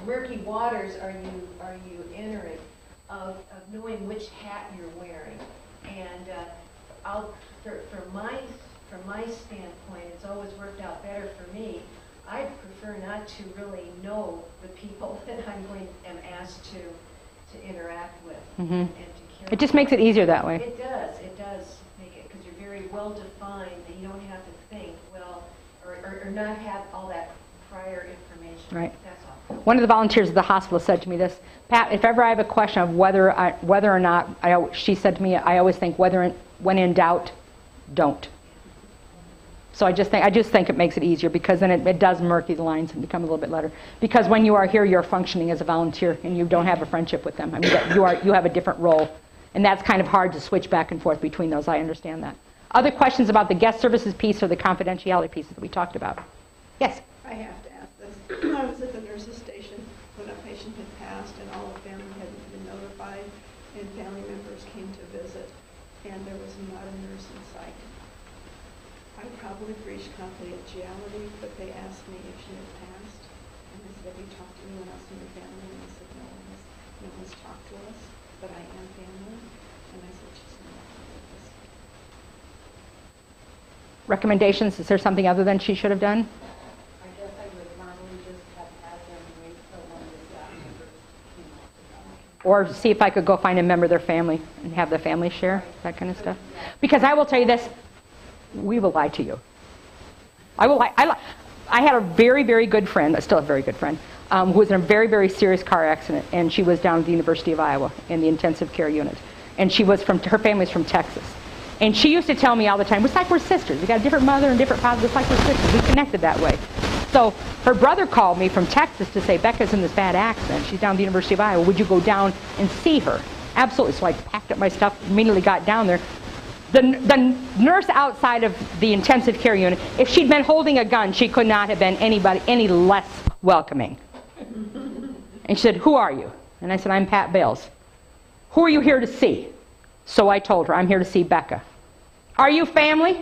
murky waters are you entering of knowing which hat you're wearing. And from my standpoint, it's always worked out better for me. I prefer not to really know the people that am asked to interact with and to care. It just makes it easier that way. It does make it, because you're very well defined, that you don't have to think, well, or not have all that prior information. Right. That's all. One of the volunteers at the hospital said to me this, Pat, if ever I have a question of whether or not, she said to me, I always think when in doubt, don't. So I just think it makes it easier, because then it does murky the lines and become a little bit lighter. Because when you are here, you're functioning as a volunteer and you don't have a friendship with them. I mean, you have a different role. And that's kind of hard to switch back and forth between those. I understand that. Other questions about the guest services piece or the confidentiality pieces that we talked about? Yes? I have to ask this. I was at the nurse's station when a patient had passed and all the family hadn't been notified, and family members came to visit, and there was not a nurse in sight. I probably breached confidentiality, but they asked me if she had passed, and I said, have you talked to anyone else in your family? And they said, no one's talked to us, but I am family. And I said, she's not with us. Recommendations? Is there something other than she should have done? I guess I would normally just have had them wait till one of the staff members came up to them. Or see if I could go find a member of their family and have the family share, that kind of stuff. Because I will tell you this, we will lie to you. I had a very, very good friend, still a very good friend, who was in a very, very serious car accident, and she was down at the University of Iowa in the intensive care unit. And her family's from Texas. And she used to tell me all the time, it's like we're sisters. We got a different mother and different father, it's like we're sisters. We connected that way. So her brother called me from Texas to say, Becca's in this bad accident. She's down at the University of Iowa. Would you go down and see her? Absolutely. So I packed up my stuff, immediately got down there. The nurse outside of the intensive care unit, if she'd been holding a gun, she could not have been any less welcoming. And she said, who are you? And I said, I'm Pat Bales. Who are you here to see? So I told her, I'm here to see Becca. Are you family?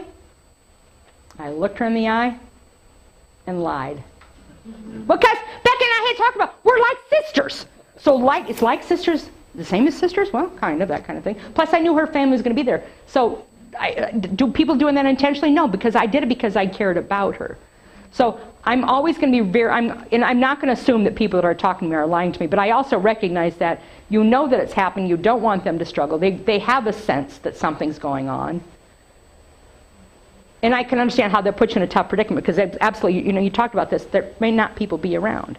I looked her in the eye and lied. Because Becca and I had talked about, we're like sisters. So it's like sisters, the same as sisters? Well, kind of, that kind of thing. Plus, I knew her family was going to be there. So do people doing that intentionally? No, because I did it because I cared about her. So I'm always going to be I'm not going to assume that people that are talking to me are lying to me, but I also recognize that you know that it's happening, you don't want them to struggle. They have a sense that something's going on. And I can understand how that puts you in a tough predicament, because absolutely, you talked about this, there may not people be around.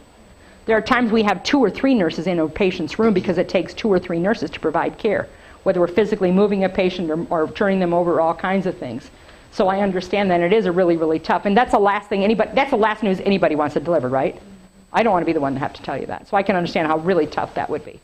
There are times we have 2 or 3 nurses in a patient's room because it takes 2 or 3 nurses to provide care, whether we're physically moving a patient or turning them over, all kinds of things. So I understand that it is a really, really tough, and that's the last news anybody wants to deliver, right? I don't want to be the one to have to tell you that. So I can understand how really tough that would be.